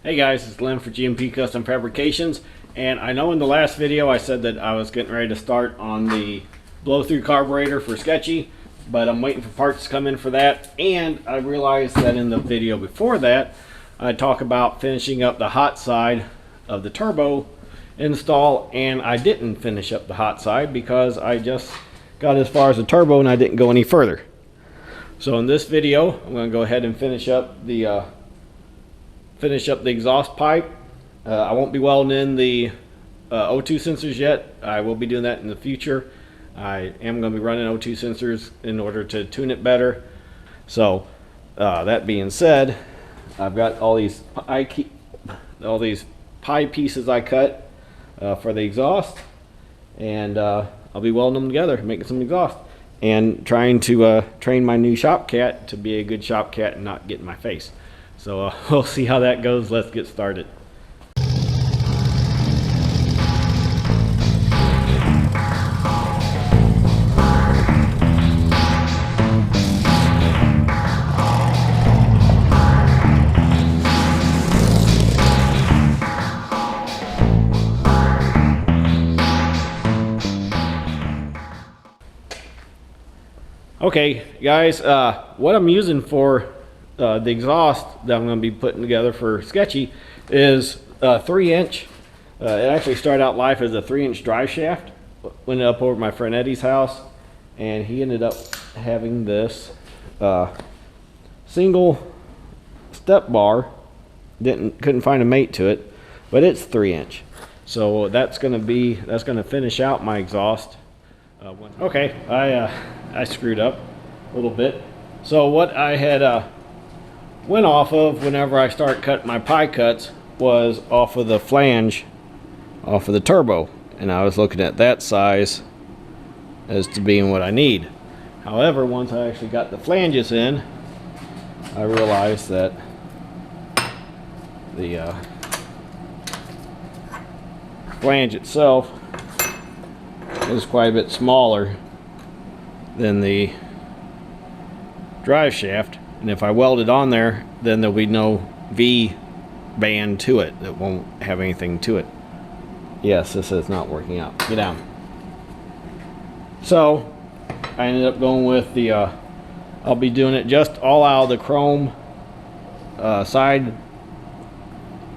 Hey guys, it's Glenn for GMP Custom Fabrications, and I know in the last video I said that I was getting ready to start on the blow-through carburetor for Sketchy, but I'm waiting for parts to come in for that. And I realized that in the video before that I talk about finishing up the hot side of the turbo install, and I didn't finish up the hot side because I just got as far as the turbo and I didn't go any further. So in this video I'm going to go ahead and finish up the exhaust pipe. I won't be welding in the O2 sensors yet. I will be doing that in the future. I am going to be running O2 sensors in order to tune it better. So that being said, I've got all these pie pieces I cut for the exhaust, and I'll be welding them together, making some exhaust, and trying to train my new shop cat to be a good shop cat and not get in my face. So we'll see how that goes. Let's get started. Okay, guys, what I'm using for the exhaust that I'm going to be putting together for Sketchy is a 3-inch. It actually started out life as a 3-inch drive shaft. Went up over at my friend Eddie's house, and he ended up having this single step bar. Couldn't find a mate to it, but it's 3-inch. So that's going to finish out my exhaust. Okay, I screwed up a little bit. So what I had went off of whenever I start cutting my pie cuts was off of the flange off of the turbo, and I was looking at that size as to being what I need. However, once I actually got the flanges in, I realized that the flange itself is quite a bit smaller than the drive shaft, and if I weld it on there, then there'll be no V band to it. It won't have anything to it. Yes, this is not working out. Get down. So I ended up going with the I'll be doing it just all out of the chrome side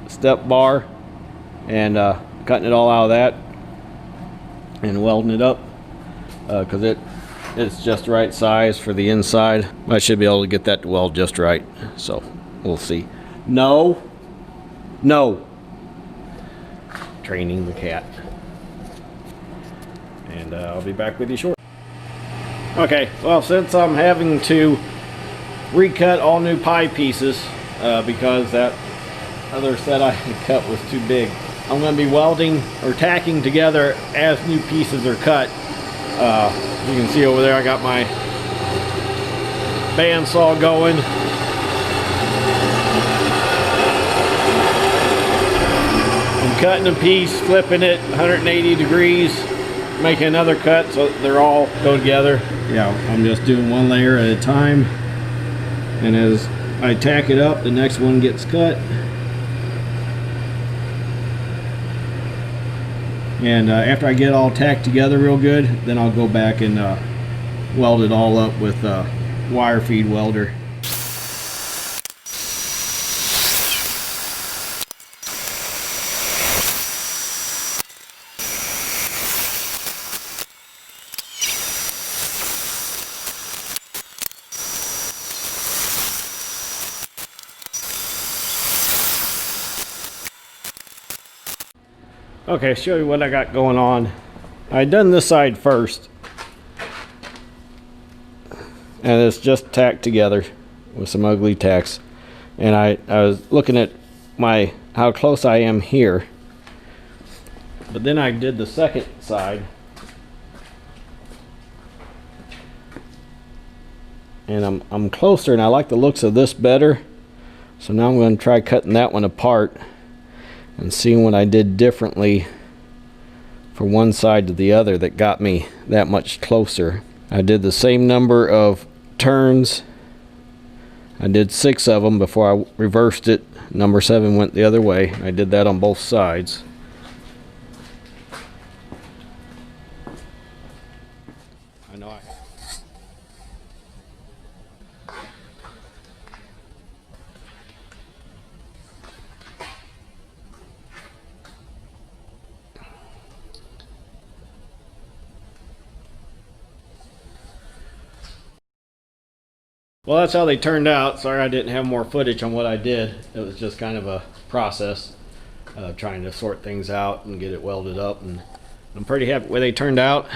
step bar, and cutting it all out of that and welding it up because it's just the right size for the inside. I should be able to get that to weld just right, so we'll see. No training the cat, and I'll be back with you shortly. Okay, well, since I'm having to recut all new pie pieces because that other set I cut was too big, I'm going to be welding or tacking together as new pieces are cut. You can see over there I got my bandsaw going. I'm cutting a piece, flipping it 180 degrees, making another cut so they're all go together. Yeah, I'm just doing one layer at a time, and as I tack it up, the next one gets cut. And after I get it all tacked together real good, then I'll go back and weld it all up with a wire feed welder. Okay, show you what I got going on. I done this side first, and it's just tacked together with some ugly tacks. And I was looking at how close I am here, but then I did the second side, and I'm closer, and I like the looks of this better. So now I'm going to try cutting that one apart and seeing what I did differently from one side to the other that got me that much closer. I did the same number of turns I did 6 of them before I reversed it. Number 7 went the other way. I did that on both sides. I know Well, that's how they turned out. Sorry I didn't have more footage on what I did. It was just kind of a process trying to sort things out and get it welded up, and I'm pretty happy the way they turned out.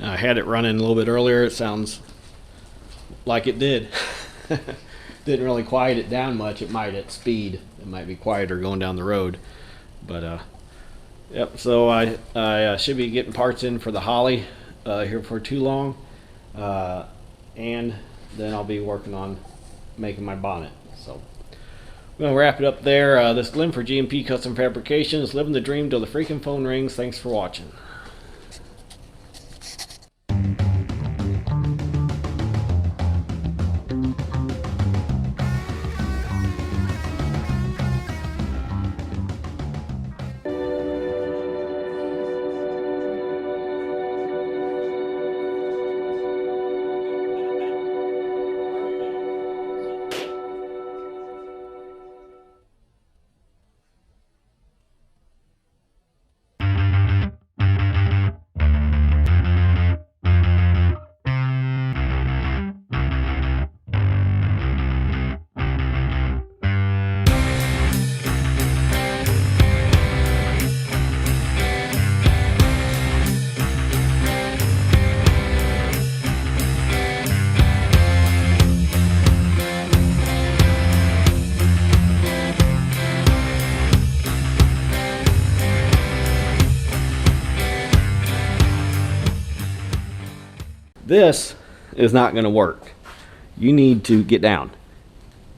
I had it running a little bit earlier. It sounds like it did. Didn't really quiet it down much. It might at speed. It might be quieter going down the road. But yep, so I should be getting parts in for the Holly here for too long. And then I'll be working on making my bonnet. So I'm going to wrap it up there. This is Glenn for GMP Custom Fabrications. Living the dream till the freaking phone rings. Thanks for watching. This is not going to work. You need to get down.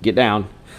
Get down.